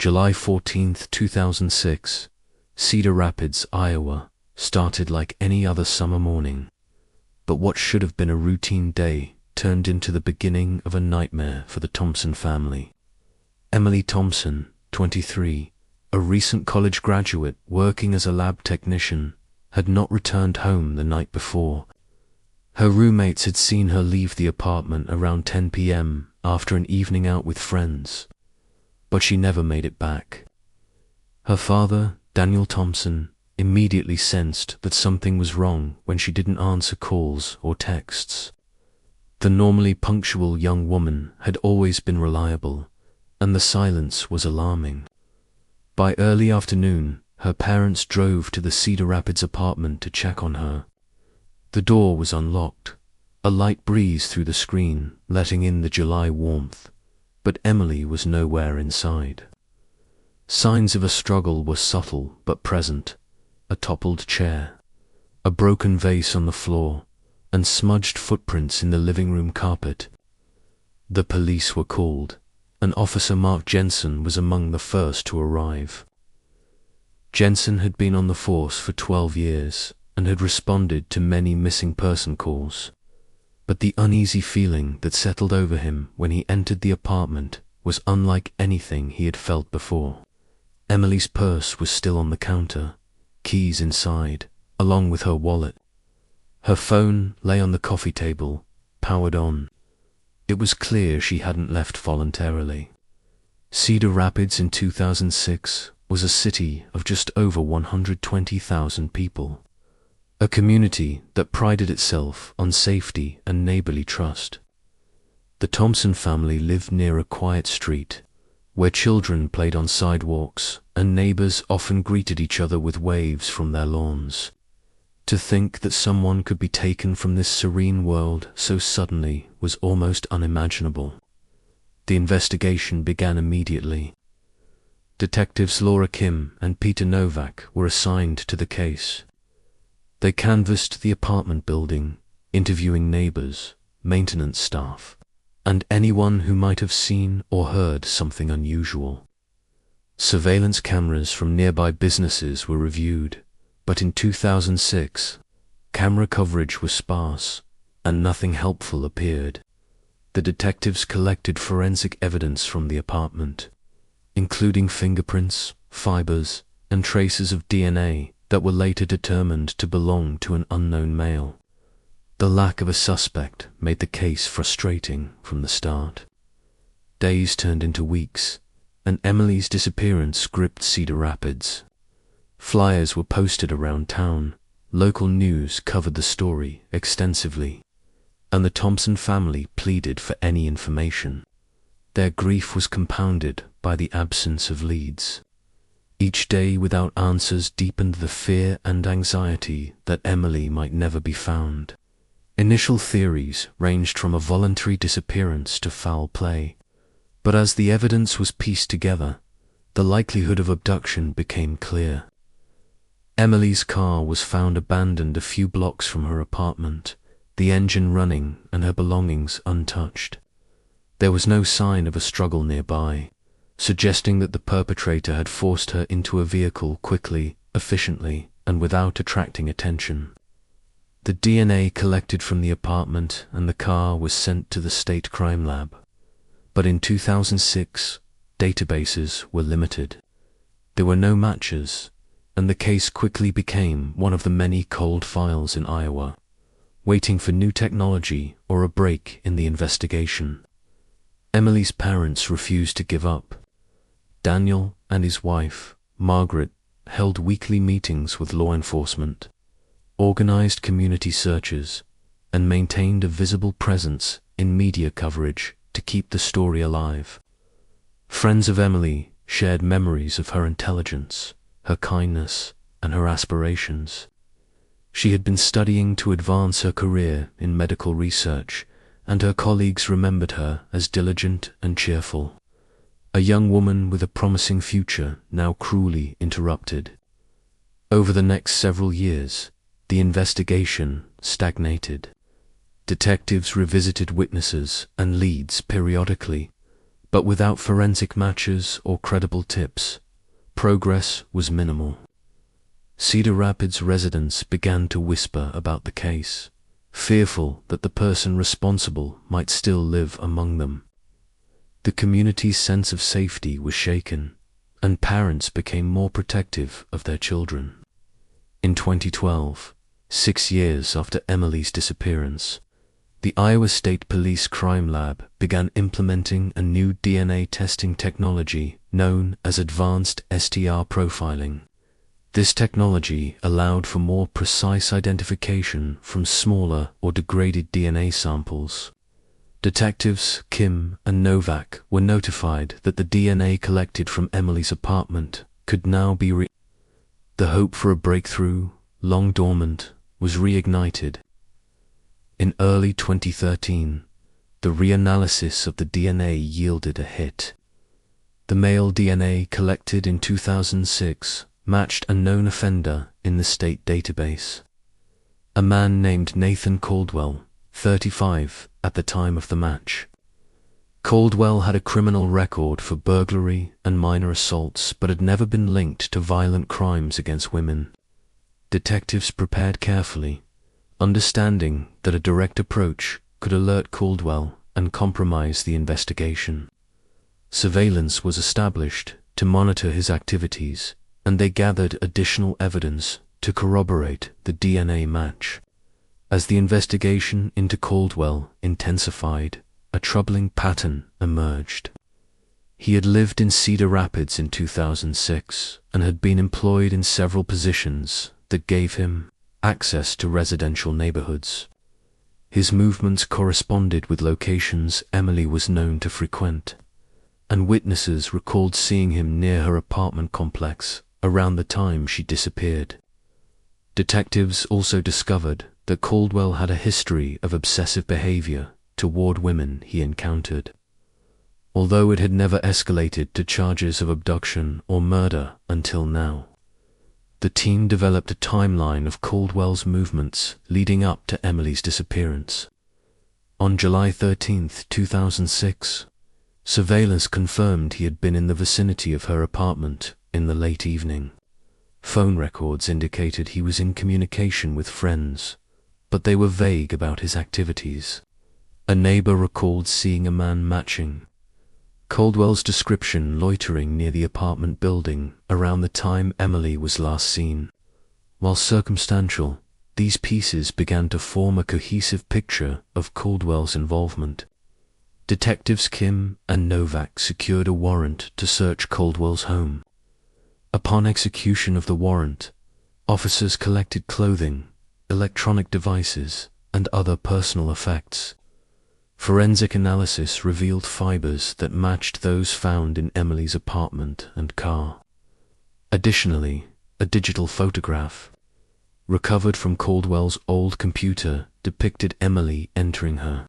July 14, 2006, Cedar Rapids, Iowa, started like any other summer morning. But what should have been a routine day turned into the beginning of a nightmare for the Thompson family. Emily Thompson, 23, a recent college graduate working as a lab technician, had not returned home the night before. Her roommates had seen her leave the apartment around 10 p.m. after an evening out with friends, but she never made it back. Her father, Daniel Thompson, immediately sensed that something was wrong when she didn't answer calls or texts. The normally punctual young woman had always been reliable, and the silence was alarming. By early afternoon, her parents drove to the Cedar Rapids apartment to check on her. The door was unlocked, a light breeze through the screen letting in the July warmth, but Emily was nowhere inside. Signs of a struggle were subtle but present: a toppled chair, a broken vase on the floor, and smudged footprints in the living room carpet. The police were called, and Officer Mark Jensen was among the first to arrive. Jensen had been on the force for 12 years and had responded to many missing person calls, but the uneasy feeling that settled over him when he entered the apartment was unlike anything he had felt before. Emily's purse was still on the counter, keys inside, along with her wallet. Her phone lay on the coffee table, powered on. It was clear she hadn't left voluntarily. Cedar Rapids in 2006 was a city of just over 120,000 people, a community that prided itself on safety and neighborly trust. The Thompson family lived near a quiet street, where children played on sidewalks and neighbors often greeted each other with waves from their lawns. To think that someone could be taken from this serene world so suddenly was almost unimaginable. The investigation began immediately. Detectives Laura Kim and Peter Novak were assigned to the case. They canvassed the apartment building, interviewing neighbors, maintenance staff, and anyone who might have seen or heard something unusual. Surveillance cameras from nearby businesses were reviewed, but in 2006, camera coverage was sparse, and nothing helpful appeared. The detectives collected forensic evidence from the apartment, including fingerprints, fibers, and traces of DNA that were later determined to belong to an unknown male. The lack of a suspect made the case frustrating from the start. Days turned into weeks, and Emily's disappearance gripped Cedar Rapids. Flyers were posted around town, local news covered the story extensively, and the Thompson family pleaded for any information. Their grief was compounded by the absence of leads. Each day without answers deepened the fear and anxiety that Emily might never be found. Initial theories ranged from a voluntary disappearance to foul play, but as the evidence was pieced together, the likelihood of abduction became clear. Emily's car was found abandoned a few blocks from her apartment, the engine running and her belongings untouched. There was no sign of a struggle nearby, suggesting that the perpetrator had forced her into a vehicle quickly, efficiently, and without attracting attention. The DNA collected from the apartment and the car was sent to the state crime lab, but in 2006, databases were limited. There were no matches, and the case quickly became one of the many cold files in Iowa, waiting for new technology or a break in the investigation. Emily's parents refused to give up. Daniel and his wife, Margaret, held weekly meetings with law enforcement, organized community searches, and maintained a visible presence in media coverage to keep the story alive. Friends of Emily shared memories of her intelligence, her kindness, and her aspirations. She had been studying to advance her career in medical research, and her colleagues remembered her as diligent and cheerful. A young woman with a promising future now cruelly interrupted. Over the next several years, the investigation stagnated. Detectives revisited witnesses and leads periodically, But without forensic matches or credible tips, progress was minimal. Cedar Rapids residents began to whisper about the case, fearful that the person responsible might still live among them. The community's sense of safety was shaken, and parents became more protective of their children. In 2012, 6 years after Emily's disappearance, the Iowa State Police Crime Lab began implementing a new DNA testing technology known as advanced STR profiling. This technology allowed for more precise identification from smaller or degraded DNA samples. Detectives Kim and Novak were notified that the DNA collected from Emily's apartment could now be The hope for a breakthrough, long dormant, was reignited. In early 2013, the reanalysis of the DNA yielded a hit. The male DNA collected in 2006 matched a known offender in the state database. A man named Nathan Caldwell, 35, at the time of the match. Caldwell had a criminal record for burglary and minor assaults but had never been linked to violent crimes against women. Detectives prepared carefully, understanding that a direct approach could alert Caldwell and compromise the investigation. Surveillance was established to monitor his activities, and they gathered additional evidence to corroborate the DNA match. As the investigation into Caldwell intensified, a troubling pattern emerged. He had lived in Cedar Rapids in 2006 and had been employed in several positions that gave him access to residential neighborhoods. His movements corresponded with locations Emily was known to frequent, and witnesses recalled seeing him near her apartment complex around the time she disappeared. Detectives also discovered that Caldwell had a history of obsessive behavior toward women he encountered. Although it had never escalated to charges of abduction or murder until now, the team developed a timeline of Caldwell's movements leading up to Emily's disappearance. On July 13, 2006, surveillance confirmed he had been in the vicinity of her apartment in the late evening. Phone records indicated he was in communication with friends, but they were vague about his activities. A neighbor recalled seeing a man matching Caldwell's description loitering near the apartment building around the time Emily was last seen. While circumstantial, these pieces began to form a cohesive picture of Caldwell's involvement. Detectives Kim and Novak secured a warrant to search Caldwell's home. Upon execution of the warrant, officers collected clothing, electronic devices, and other personal effects. Forensic analysis revealed fibers that matched those found in Emily's apartment and car. Additionally, a digital photograph, recovered from Caldwell's old computer, depicted Emily entering her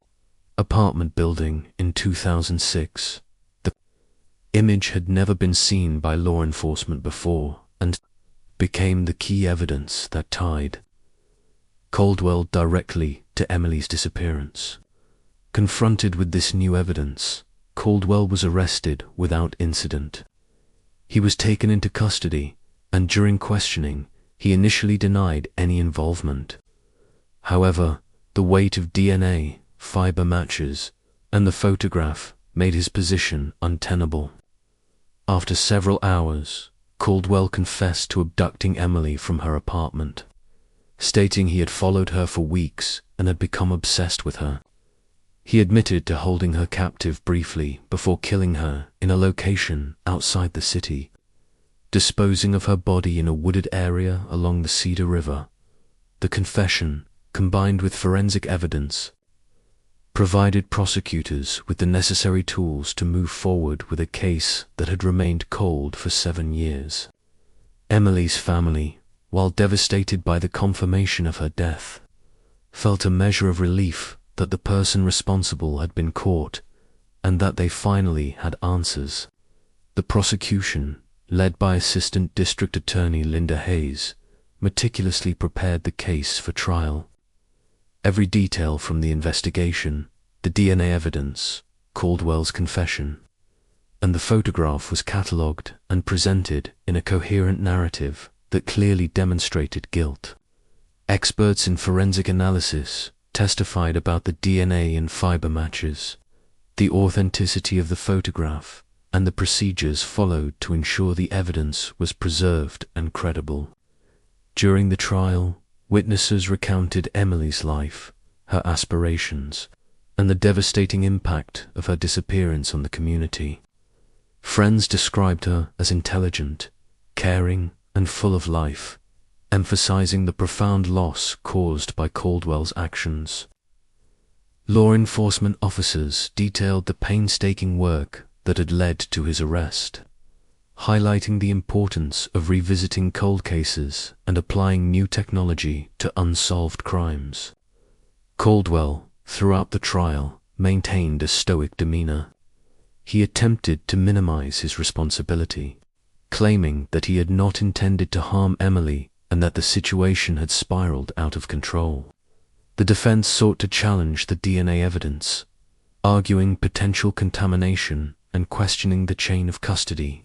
apartment building in 2006. The image had never been seen by law enforcement before and became the key evidence that tied Caldwell directly to Emily's disappearance. Confronted with this new evidence, Caldwell was arrested without incident. He was taken into custody, and during questioning, he initially denied any involvement. However, the weight of DNA, fiber matches, and the photograph made his position untenable. After several hours, Caldwell confessed to abducting Emily from her apartment, stating he had followed her for weeks and had become obsessed with her. He admitted to holding her captive briefly before killing her in a location outside the city, disposing of her body in a wooded area along the Cedar River. The confession, combined with forensic evidence, provided prosecutors with the necessary tools to move forward with a case that had remained cold for 7 years. Emily's family, while devastated by the confirmation of her death, felt a measure of relief that the person responsible had been caught and that they finally had answers. The prosecution, led by Assistant District Attorney Linda Hayes, meticulously prepared the case for trial. Every detail from the investigation, the DNA evidence, Caldwell's confession, and the photograph was catalogued and presented in a coherent narrative that clearly demonstrated guilt. Experts in forensic analysis testified about the DNA and fiber matches, the authenticity of the photograph, and the procedures followed to ensure the evidence was preserved and credible. During the trial, witnesses recounted Emily's life, her aspirations, and the devastating impact of her disappearance on the community. Friends described her as intelligent, caring, and full of life, emphasizing the profound loss caused by Caldwell's actions. Law enforcement officers detailed the painstaking work that had led to his arrest, highlighting the importance of revisiting cold cases and applying new technology to unsolved crimes. Caldwell, throughout the trial, maintained a stoic demeanor. He attempted to minimize his responsibility, claiming that he had not intended to harm Emily and that the situation had spiraled out of control. The defense sought to challenge the DNA evidence, arguing potential contamination and questioning the chain of custody.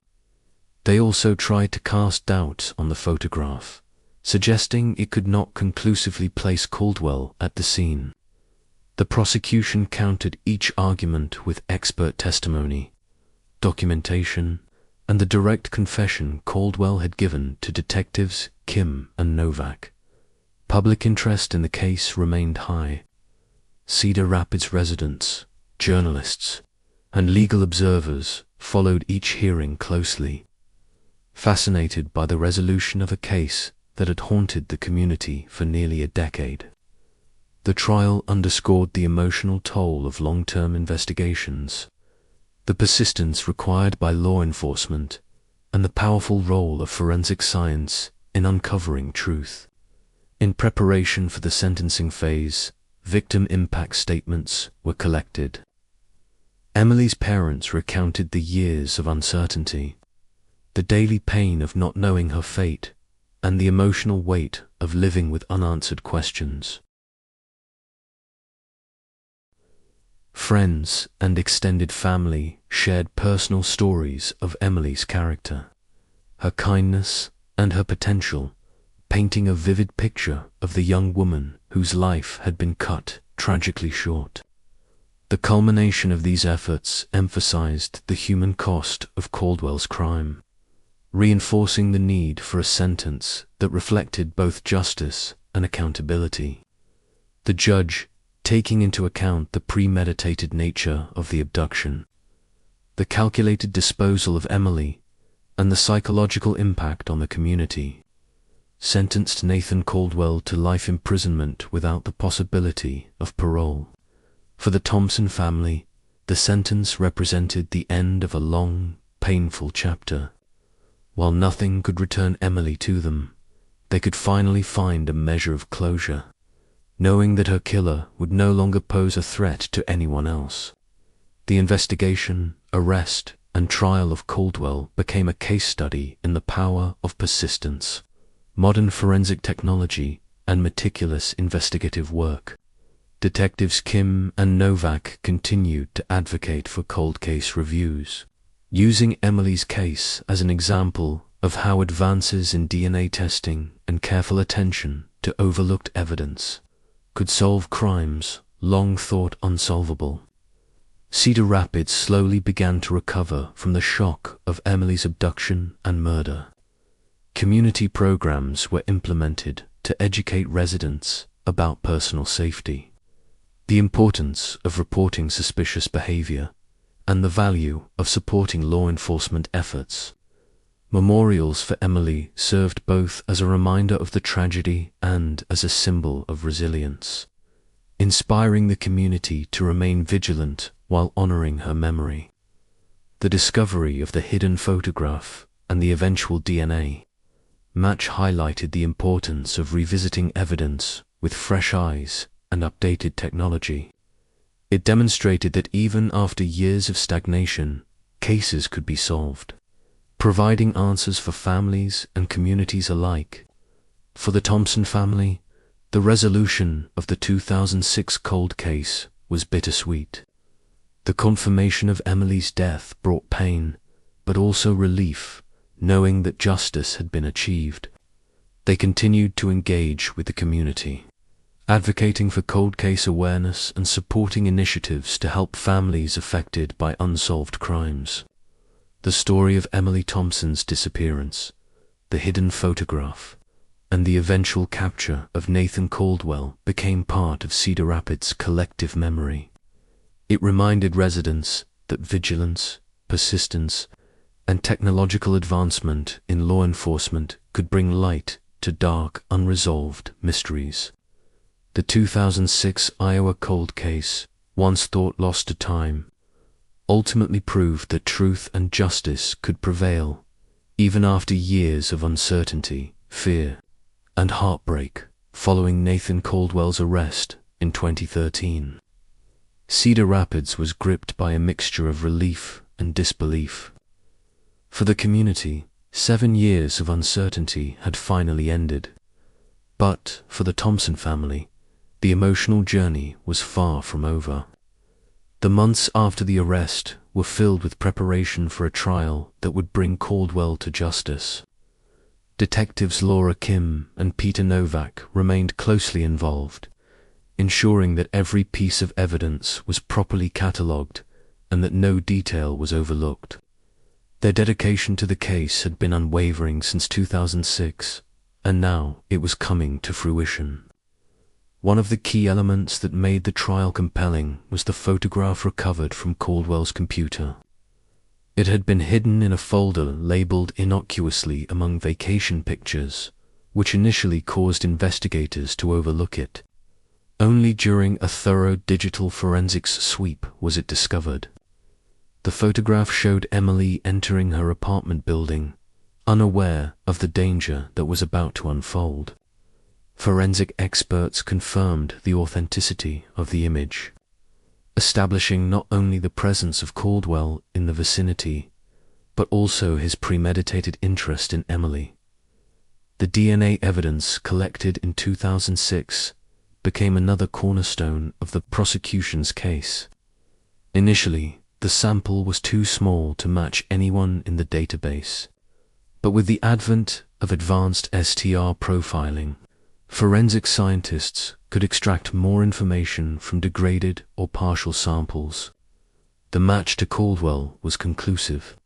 They also tried to cast doubt on the photograph, suggesting it could not conclusively place Caldwell at the scene. The prosecution countered each argument with expert testimony, documentation, and the direct confession Caldwell had given to detectives Kim and Novak. Public interest in the case remained high. Cedar Rapids residents, journalists, and legal observers followed each hearing closely, fascinated by the resolution of a case that had haunted the community for nearly a decade. The trial underscored the emotional toll of long-term investigations, the persistence required by law enforcement, and the powerful role of forensic science in uncovering truth. In preparation for the sentencing phase, victim impact statements were collected. Emily's parents recounted the years of uncertainty, the daily pain of not knowing her fate, and the emotional weight of living with unanswered questions. Friends and extended family shared personal stories of Emily's character, her kindness, and her potential, painting a vivid picture of the young woman whose life had been cut tragically short. The culmination of these efforts emphasized the human cost of Caldwell's crime, reinforcing the need for a sentence that reflected both justice and accountability. The judge, taking into account the premeditated nature of the abduction, the calculated disposal of Emily, and the psychological impact on the community, sentenced Nathan Caldwell to life imprisonment without the possibility of parole. For the Thompson family, the sentence represented the end of a long, painful chapter. While nothing could return Emily to them, they could finally find a measure of closure, knowing that her killer would no longer pose a threat to anyone else. The investigation, arrest, and trial of Caldwell became a case study in the power of persistence, modern forensic technology, and meticulous investigative work. Detectives Kim and Novak continued to advocate for cold case reviews, using Emily's case as an example of how advances in DNA testing and careful attention to overlooked evidence could solve crimes long thought unsolvable. Cedar Rapids slowly began to recover from the shock of Emily's abduction and murder. Community programs were implemented to educate residents about personal safety, the importance of reporting suspicious behavior, and the value of supporting law enforcement efforts. Memorials for Emily served both as a reminder of the tragedy and as a symbol of resilience, inspiring the community to remain vigilant while honoring her memory. The discovery of the hidden photograph and the eventual DNA match highlighted the importance of revisiting evidence with fresh eyes and updated technology. It demonstrated that even after years of stagnation, cases could be solved, providing answers for families and communities alike. For the Thompson family, the resolution of the 2006 cold case was bittersweet. The confirmation of Emily's death brought pain, but also relief, knowing that justice had been achieved. They continued to engage with the community, advocating for cold case awareness and supporting initiatives to help families affected by unsolved crimes. The story of Emily Thompson's disappearance, the hidden photograph, and the eventual capture of Nathan Caldwell became part of Cedar Rapids' collective memory. It reminded residents that vigilance, persistence, and technological advancement in law enforcement could bring light to dark, unresolved mysteries. The 2006 Iowa cold case, once thought lost to time, ultimately proved that truth and justice could prevail, even after years of uncertainty, fear, and heartbreak following Nathan Caldwell's arrest in 2013. Cedar Rapids was gripped by a mixture of relief and disbelief. For the community, 7 years of uncertainty had finally ended. But for the Thompson family, the emotional journey was far from over. The months after the arrest were filled with preparation for a trial that would bring Caldwell to justice. Detectives Laura Kim and Peter Novak remained closely involved, ensuring that every piece of evidence was properly catalogued and that no detail was overlooked. Their dedication to the case had been unwavering since 2006, and now it was coming to fruition. One of the key elements that made the trial compelling was the photograph recovered from Caldwell's computer. It had been hidden in a folder labeled innocuously among vacation pictures, which initially caused investigators to overlook it. Only during a thorough digital forensics sweep was it discovered. The photograph showed Emily entering her apartment building, unaware of the danger that was about to unfold. Forensic experts confirmed the authenticity of the image, establishing not only the presence of Caldwell in the vicinity, but also his premeditated interest in Emily. The DNA evidence collected in 2006 became another cornerstone of the prosecution's case. Initially, the sample was too small to match anyone in the database, but with the advent of advanced STR profiling, forensic scientists could extract more information from degraded or partial samples. The match to Caldwell was conclusive,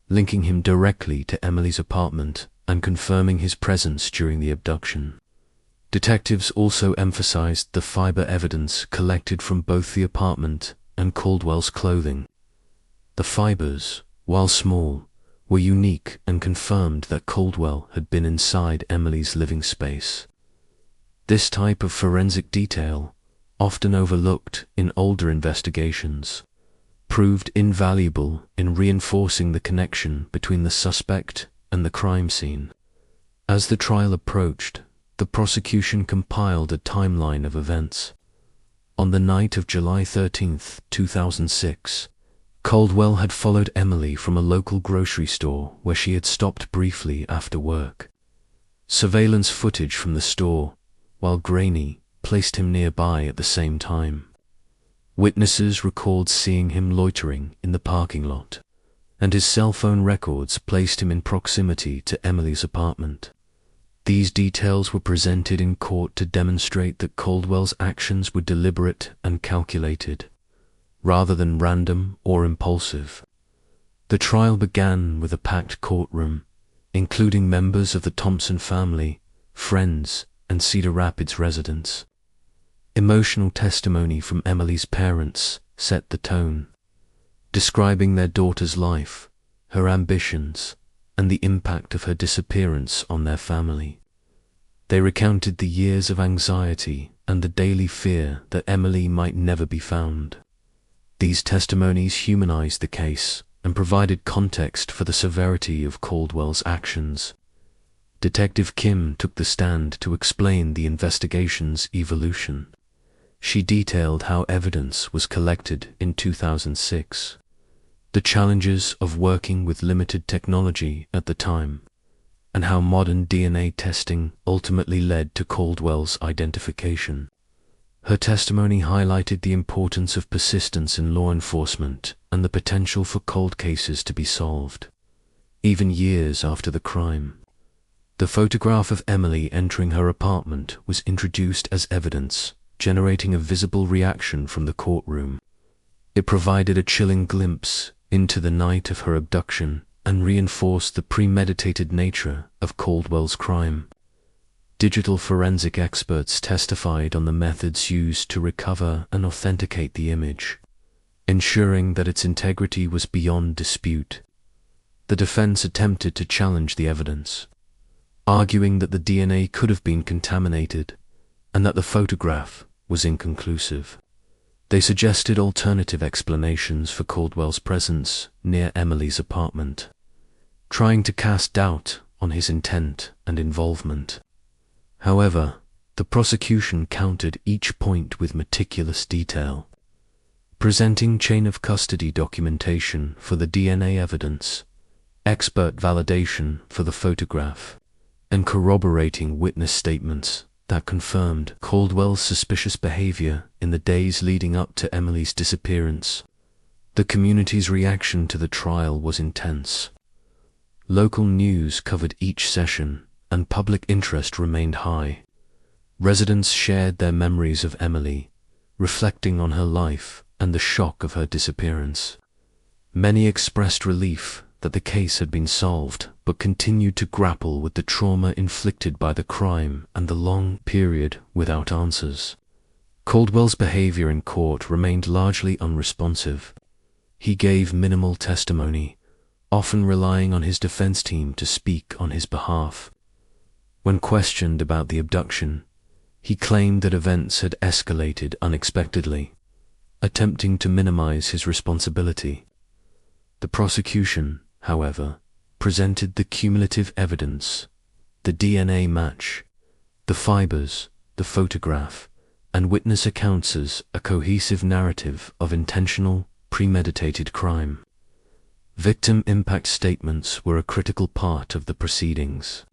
linking him directly to Emily's apartment and confirming his presence during the abduction. Detectives also emphasized the fiber evidence collected from both the apartment and Caldwell's clothing. The fibers, while small, were unique and confirmed that Caldwell had been inside Emily's living space. This type of forensic detail, often overlooked in older investigations, proved invaluable in reinforcing the connection between the suspect and the crime scene. As the trial approached, the prosecution compiled a timeline of events. On the night of July 13, 2006, Caldwell had followed Emily from a local grocery store where she had stopped briefly after work. Surveillance footage from the store, while grainy, placed him nearby at the same time. Witnesses recalled seeing him loitering in the parking lot, and his cell phone records placed him in proximity to Emily's apartment. These details were presented in court to demonstrate that Caldwell's actions were deliberate and calculated, rather than random or impulsive. The trial began with a packed courtroom, including members of the Thompson family, friends, and Cedar Rapids residents. Emotional testimony from Emily's parents set the tone, describing their daughter's life, her ambitions, and the impact of her disappearance on their family. They recounted the years of anxiety and the daily fear that Emily might never be found. These testimonies humanized the case and provided context for the severity of Caldwell's actions. Detective Kim took the stand to explain the investigation's evolution. She detailed how evidence was collected in 2006, the challenges of working with limited technology at the time, and how modern DNA testing ultimately led to Caldwell's identification. Her testimony highlighted the importance of persistence in law enforcement and the potential for cold cases to be solved, even years after the crime. The photograph of Emily entering her apartment was introduced as evidence, generating a visible reaction from the courtroom. It provided a chilling glimpse into the night of her abduction and reinforced the premeditated nature of Caldwell's crime. Digital forensic experts testified on the methods used to recover and authenticate the image, ensuring that its integrity was beyond dispute. The defense attempted to challenge the evidence, arguing that the DNA could have been contaminated and that the photograph was inconclusive. They suggested alternative explanations for Caldwell's presence near Emily's apartment, trying to cast doubt on his intent and involvement. However, the prosecution countered each point with meticulous detail, presenting chain-of-custody documentation for the DNA evidence, expert validation for the photograph, and corroborating witness statements that confirmed Caldwell's suspicious behavior in the days leading up to Emily's disappearance. The community's reaction to the trial was intense. Local news covered each session, and public interest remained high. Residents shared their memories of Emily, reflecting on her life and the shock of her disappearance. Many expressed relief that the case had been solved, but continued to grapple with the trauma inflicted by the crime and the long period without answers. Caldwell's behavior in court remained largely unresponsive. He gave minimal testimony, often relying on his defense team to speak on his behalf. When questioned about the abduction, he claimed that events had escalated unexpectedly, attempting to minimize his responsibility. The prosecution, however, presented the cumulative evidence, the DNA match, the fibers, the photograph, and witness accounts as a cohesive narrative of intentional, premeditated crime. Victim impact statements were a critical part of the proceedings.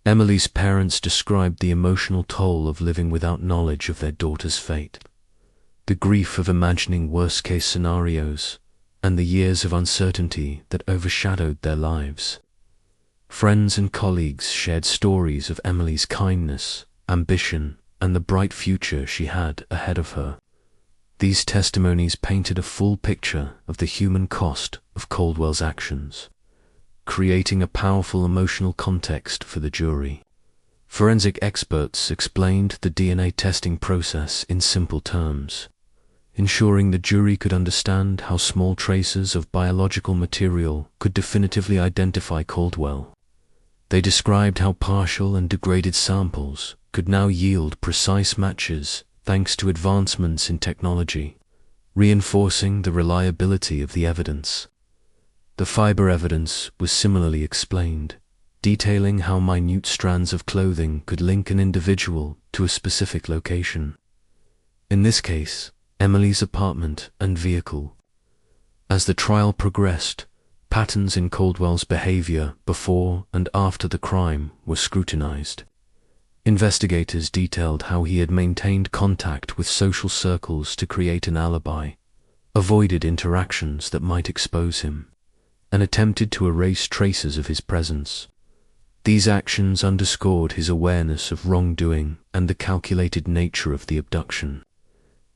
Emily's parents described the emotional toll of living without knowledge of their daughter's fate, the grief of imagining worst-case scenarios, and the years of uncertainty that overshadowed their lives. Friends and colleagues shared stories of Emily's kindness, ambition, and the bright future she had ahead of her. These testimonies painted a full picture of the human cost of Caldwell's actions, creating a powerful emotional context for the jury. Forensic experts explained the DNA testing process in simple terms, ensuring the jury could understand how small traces of biological material could definitively identify Caldwell. They described how partial and degraded samples could now yield precise matches thanks to advancements in technology, reinforcing the reliability of the evidence. The fiber evidence was similarly explained, detailing how minute strands of clothing could link an individual to a specific location. In this case, Emily's apartment and vehicle. As the trial progressed, patterns in Caldwell's behavior before and after the crime were scrutinized. Investigators detailed how he had maintained contact with social circles to create an alibi, avoided interactions that might expose him, and attempted to erase traces of his presence. These actions underscored his awareness of wrongdoing and the calculated nature of the abduction.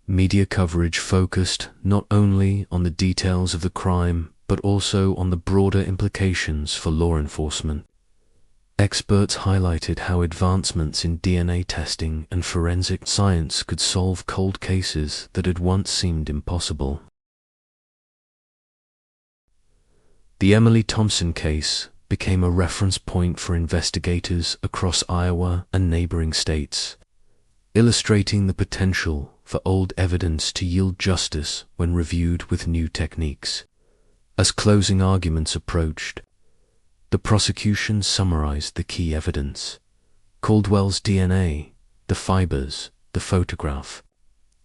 Media coverage focused not only on the details of the crime, but also on the broader implications for law enforcement. Experts highlighted how advancements in DNA testing and forensic science could solve cold cases that had once seemed impossible. The Emily Thompson case became a reference point for investigators across Iowa and neighboring states, illustrating the potential for old evidence to yield justice when reviewed with new techniques. As closing arguments approached, the prosecution summarized the key evidence: Caldwell's DNA, the fibers, the photograph,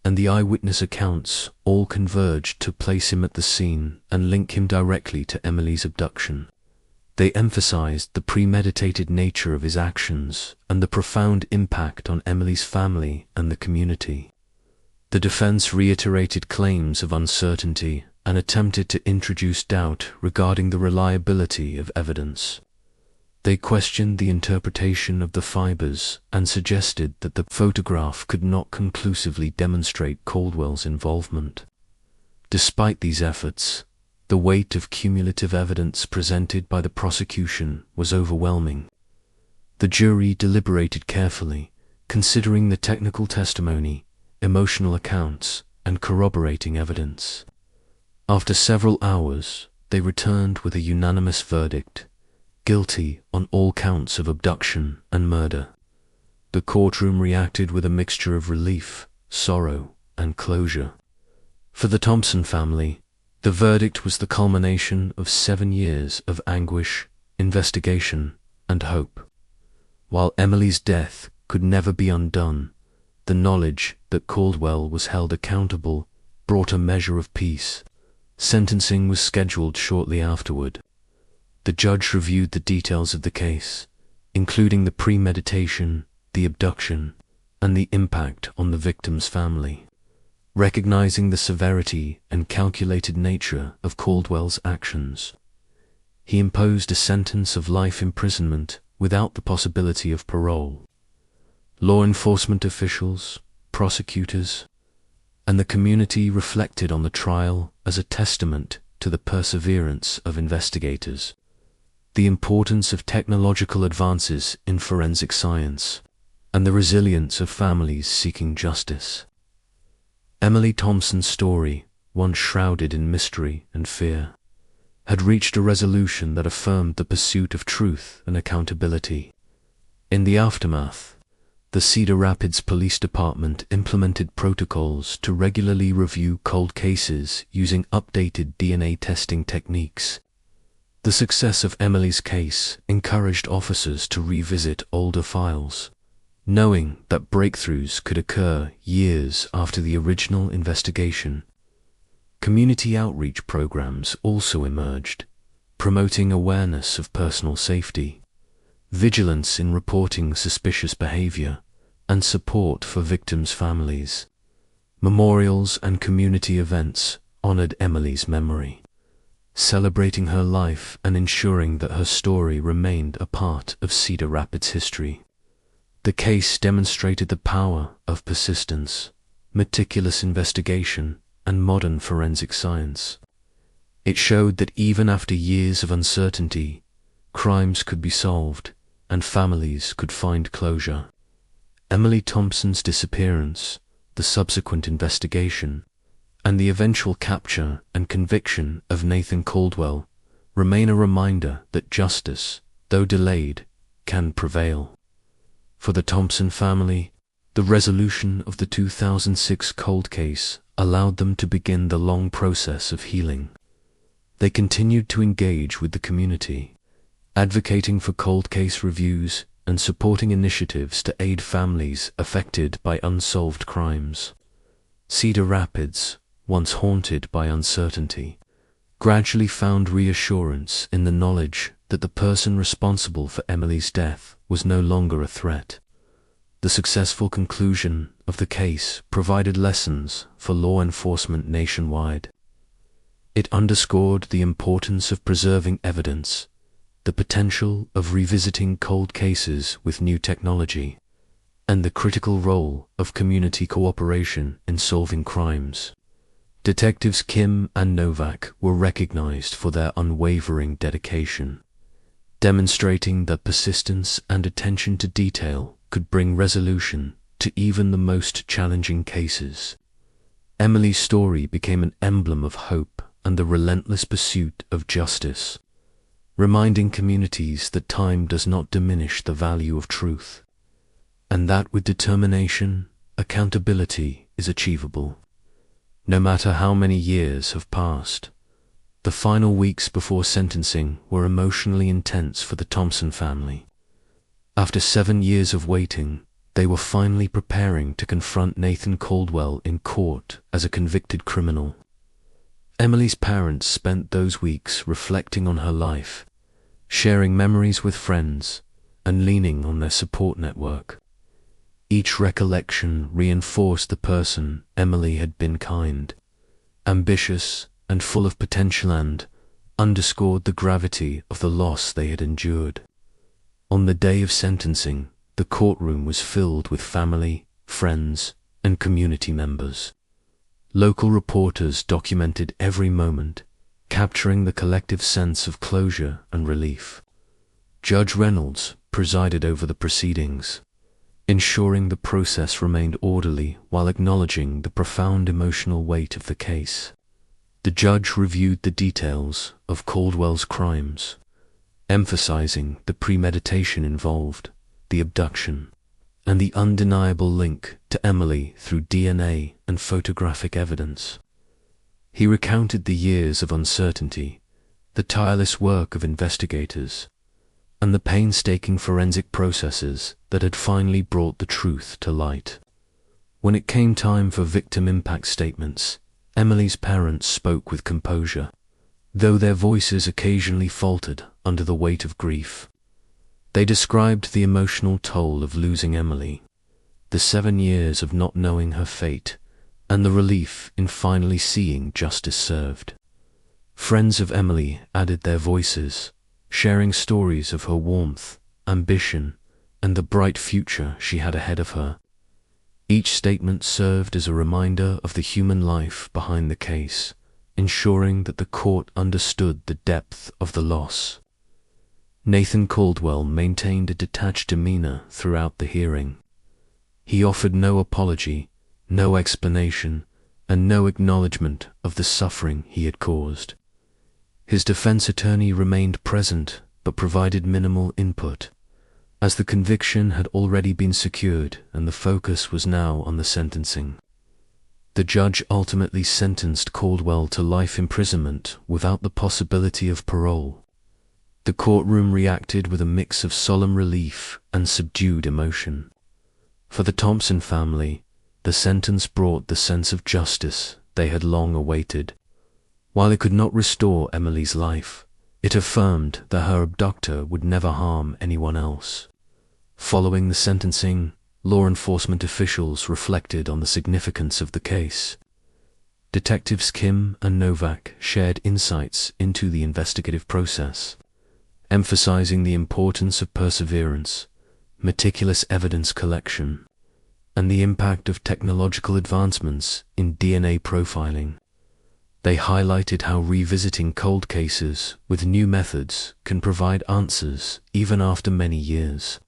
and the eyewitness accounts all converged to place him at the scene and link him directly to Emily's abduction. They emphasized the premeditated nature of his actions and the profound impact on Emily's family and the community. The defense reiterated claims of uncertainty and attempted to introduce doubt regarding the reliability of evidence. They questioned the interpretation of the fibers and suggested that the photograph could not conclusively demonstrate Caldwell's involvement. Despite these efforts, the weight of cumulative evidence presented by the prosecution was overwhelming. The jury deliberated carefully, considering the technical testimony, emotional accounts, and corroborating evidence. After several hours, they returned with a unanimous verdict: guilty on all counts of abduction and murder. The courtroom reacted with a mixture of relief, sorrow, and closure. For the Thompson family, the verdict was the culmination of 7 years of anguish, investigation, and hope. While Emily's death could never be undone, the knowledge that Caldwell was held accountable brought a measure of peace. Sentencing was scheduled shortly afterward. The judge reviewed the details of the case, including the premeditation, the abduction, and the impact on the victim's family. Recognizing the severity and calculated nature of Caldwell's actions, he imposed a sentence of life imprisonment without the possibility of parole. Law enforcement officials, prosecutors, and the community reflected on the trial as a testament to the perseverance of investigators, the importance of technological advances in forensic science, and the resilience of families seeking justice. Emily Thompson's story, once shrouded in mystery and fear, had reached a resolution that affirmed the pursuit of truth and accountability. In the aftermath, the Cedar Rapids Police Department implemented protocols to regularly review cold cases using updated DNA testing techniques. The success of Emily's case encouraged officers to revisit older files, knowing that breakthroughs could occur years after the original investigation. Community outreach programs also emerged, promoting awareness of personal safety, vigilance in reporting suspicious behavior, and support for victims' families. Memorials and community events honored Emily's memory, celebrating her life and ensuring that her story remained a part of Cedar Rapids history. The case demonstrated the power of persistence, meticulous investigation, and modern forensic science. It showed that even after years of uncertainty, crimes could be solved and families could find closure. Emily Thompson's disappearance, the subsequent investigation, and the eventual capture and conviction of Nathan Caldwell remain a reminder that justice, though delayed, can prevail. For the Thompson family, the resolution of the 2006 cold case allowed them to begin the long process of healing. They continued to engage with the community, advocating for cold case reviews and supporting initiatives to aid families affected by unsolved crimes. Cedar Rapids, once haunted by uncertainty, gradually found reassurance in the knowledge that the person responsible for Emily's death was no longer a threat. The successful conclusion of the case provided lessons for law enforcement nationwide. It underscored the importance of preserving evidence, the potential of revisiting cold cases with new technology, and the critical role of community cooperation in solving crimes. Detectives Kim and Novak were recognized for their unwavering dedication, demonstrating that persistence and attention to detail could bring resolution to even the most challenging cases. Emily's story became an emblem of hope and the relentless pursuit of justice, reminding communities that time does not diminish the value of truth, and that with determination, accountability is achievable. No matter how many years have passed, the final weeks before sentencing were emotionally intense for the Thompson family. After 7 years of waiting, they were finally preparing to confront Nathan Caldwell in court as a convicted criminal. Emily's parents spent those weeks reflecting on her life, sharing memories with friends, and leaning on their support network. Each recollection reinforced the person Emily had been: kind, ambitious, and full of potential, and underscored the gravity of the loss they had endured. On the day of sentencing, the courtroom was filled with family, friends, and community members. Local reporters documented every moment, capturing the collective sense of closure and relief. Judge Reynolds presided over the proceedings, ensuring the process remained orderly while acknowledging the profound emotional weight of the case. The judge reviewed the details of Caldwell's crimes, emphasizing the premeditation involved, the abduction, and the undeniable link to Emily through DNA and photographic evidence. He recounted the years of uncertainty, the tireless work of investigators, and the painstaking forensic processes that had finally brought the truth to light. When it came time for victim impact statements, Emily's parents spoke with composure, though their voices occasionally faltered under the weight of grief. They described the emotional toll of losing Emily, the 7 years of not knowing her fate, and the relief in finally seeing justice served. Friends of Emily added their voices, sharing stories of her warmth, ambition, and the bright future she had ahead of her. Each statement served as a reminder of the human life behind the case, ensuring that the court understood the depth of the loss. Nathan Caldwell maintained a detached demeanor throughout the hearing. He offered no apology, no explanation, and no acknowledgement of the suffering he had caused. His defense attorney remained present but provided minimal input, as the conviction had already been secured and the focus was now on the sentencing. The judge ultimately sentenced Caldwell to life imprisonment without the possibility of parole. The courtroom reacted with a mix of solemn relief and subdued emotion. For the Thompson family, the sentence brought the sense of justice they had long awaited. While it could not restore Emily's life, it affirmed that her abductor would never harm anyone else. Following the sentencing, law enforcement officials reflected on the significance of the case. Detectives Kim and Novak shared insights into the investigative process, emphasizing the importance of perseverance, meticulous evidence collection, and the impact of technological advancements in DNA profiling. They highlighted how revisiting cold cases with new methods can provide answers even after many years,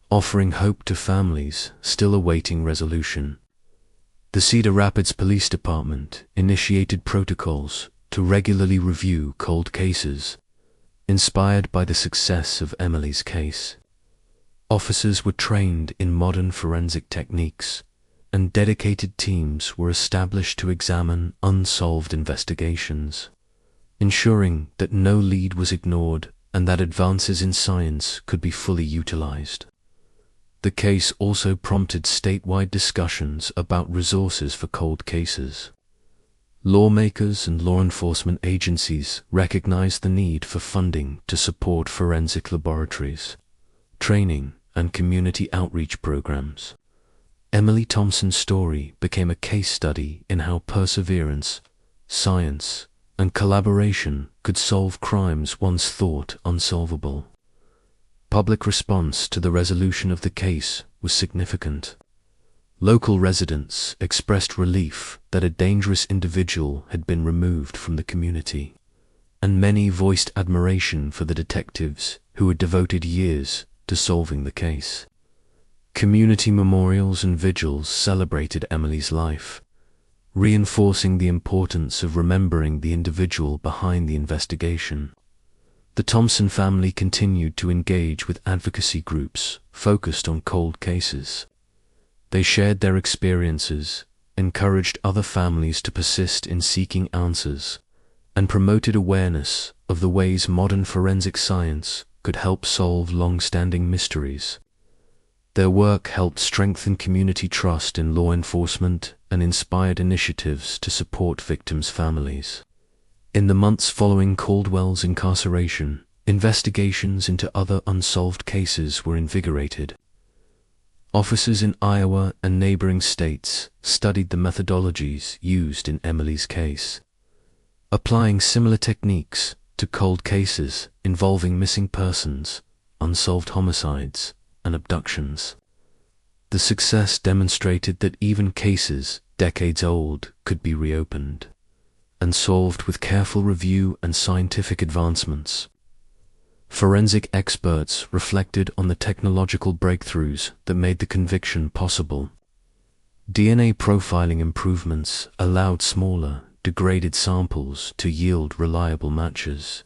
offering hope to families still awaiting resolution. The Cedar Rapids Police Department initiated protocols to regularly review cold cases, inspired by the success of Emily's case. Officers were trained in modern forensic techniques, and dedicated teams were established to examine unsolved investigations, ensuring that no lead was ignored and that advances in science could be fully utilized. The case also prompted statewide discussions about resources for cold cases. Lawmakers and law enforcement agencies recognized the need for funding to support forensic laboratories, training, and community outreach programs. Emily Thompson's story became a case study in how perseverance, science, and collaboration could solve crimes once thought unsolvable. Public response to the resolution of the case was significant. Local residents expressed relief that a dangerous individual had been removed from the community, and many voiced admiration for the detectives who had devoted years to solving the case. Community memorials and vigils celebrated Emily's life, reinforcing the importance of remembering the individual behind the investigation. The Thompson family continued to engage with advocacy groups focused on cold cases. They shared their experiences, encouraged other families to persist in seeking answers, and promoted awareness of the ways modern forensic science could help solve long-standing mysteries. Their work helped strengthen community trust in law enforcement and inspired initiatives to support victims' families. In the months following Caldwell's incarceration, Investigations into other unsolved cases were invigorated. Officers in Iowa and neighboring states studied the methodologies used in Emily's case, applying similar techniques to cold cases involving missing persons, unsolved homicides, and abductions. The success demonstrated that even cases decades old could be reopened and solved with careful review and scientific advancements. Forensic experts reflected on the technological breakthroughs that made the conviction possible. DNA profiling improvements allowed smaller, degraded samples to yield reliable matches.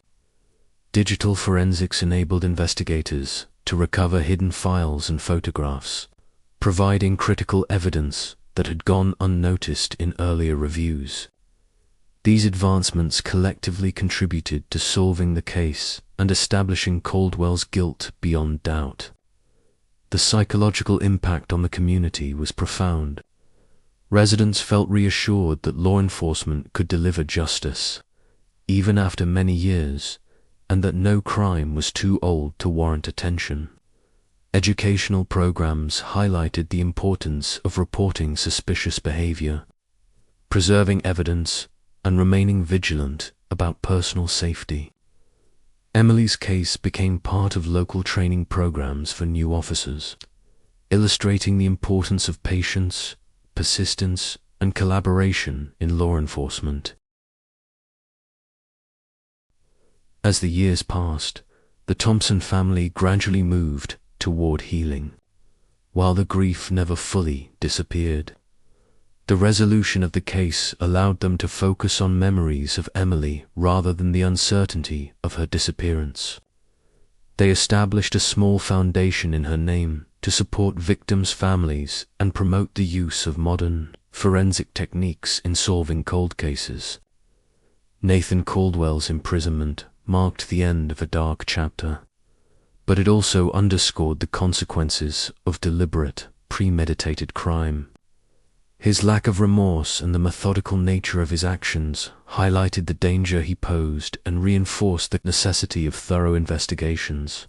Digital forensics enabled investigators to recover hidden files and photographs, providing critical evidence that had gone unnoticed in earlier reviews. These advancements collectively contributed to solving the case and establishing Caldwell's guilt beyond doubt. The psychological impact on the community was profound. Residents felt reassured that law enforcement could deliver justice, even after many years, and that no crime was too old to warrant attention. Educational programs highlighted the importance of reporting suspicious behavior, preserving evidence, and remaining vigilant about personal safety. Emily's case became part of local training programs for new officers, illustrating the importance of patience, persistence, and collaboration in law enforcement. As the years passed, the Thompson family gradually moved toward healing, while the grief never fully disappeared. The resolution of the case allowed them to focus on memories of Emily rather than the uncertainty of her disappearance. They established a small foundation in her name to support victims' families and promote the use of modern, forensic techniques in solving cold cases. Nathan Caldwell's imprisonment marked the end of a dark chapter, but it also underscored the consequences of deliberate, premeditated crime. His lack of remorse and the methodical nature of his actions highlighted the danger he posed and reinforced the necessity of thorough investigations.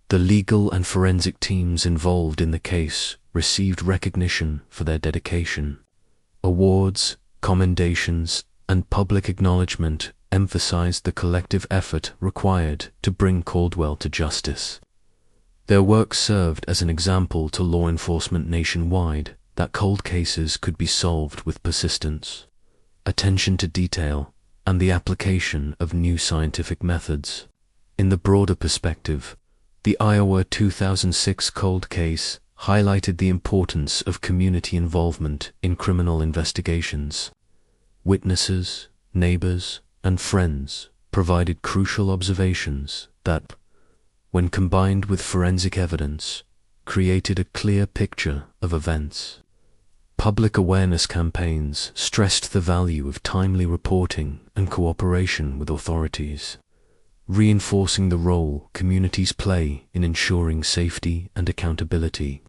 The legal and forensic teams involved in the case received recognition for their dedication. Awards, commendations, and public acknowledgement emphasized the collective effort required to bring Caldwell to justice. Their work served as an example to law enforcement nationwide that cold cases could be solved with persistence, attention to detail, and the application of new scientific methods. In the broader perspective, the Iowa 2006 cold case highlighted the importance of community involvement in criminal investigations. Witnesses, neighbors, and friends provided crucial observations that, when combined with forensic evidence, created a clear picture of events. Public awareness campaigns stressed the value of timely reporting and cooperation with authorities, reinforcing the role communities play in ensuring safety and accountability.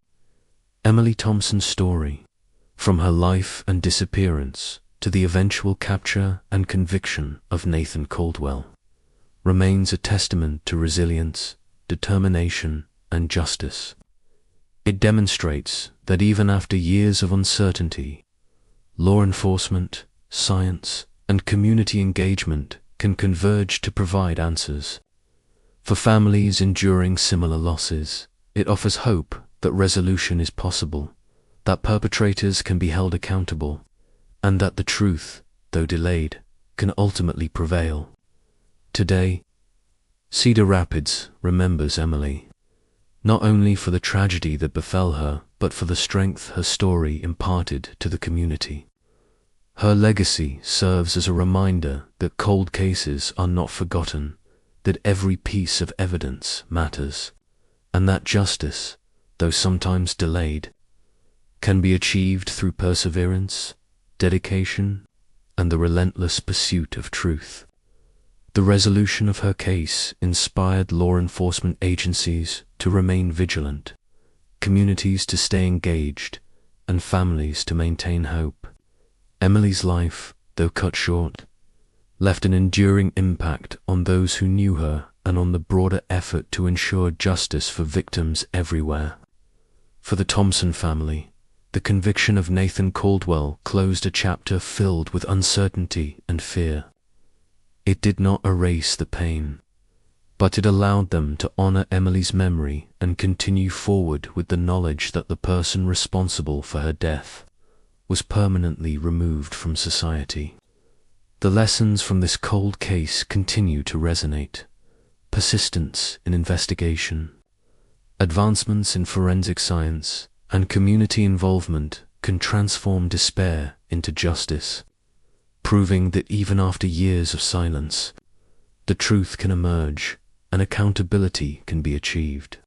Emily Thompson's story, from her life and disappearance to the eventual capture and conviction of Nathan Caldwell, remains a testament to resilience, determination, and justice. It demonstrates that even after years of uncertainty, law enforcement, science, and community engagement can converge to provide answers. For families enduring similar losses, it offers hope that resolution is possible, that perpetrators can be held accountable, and that the truth, though delayed, can ultimately prevail. Today, Cedar Rapids remembers Emily, not only for the tragedy that befell her, but for the strength her story imparted to the community. Her legacy serves as a reminder that cold cases are not forgotten, that every piece of evidence matters, and that justice, though sometimes delayed, can be achieved through perseverance, dedication, and the relentless pursuit of truth. The resolution of her case inspired law enforcement agencies to remain vigilant, communities to stay engaged, and families to maintain hope. Emily's life, though cut short, left an enduring impact on those who knew her and on the broader effort to ensure justice for victims everywhere. For the Thompson family, the conviction of Nathan Caldwell closed a chapter filled with uncertainty and fear. It did not erase the pain, but it allowed them to honor Emily's memory and continue forward with the knowledge that the person responsible for her death was permanently removed from society. The lessons from this cold case continue to resonate. Persistence in investigation, advancements in forensic science, and community involvement can transform despair into justice, proving that even after years of silence, the truth can emerge and accountability can be achieved.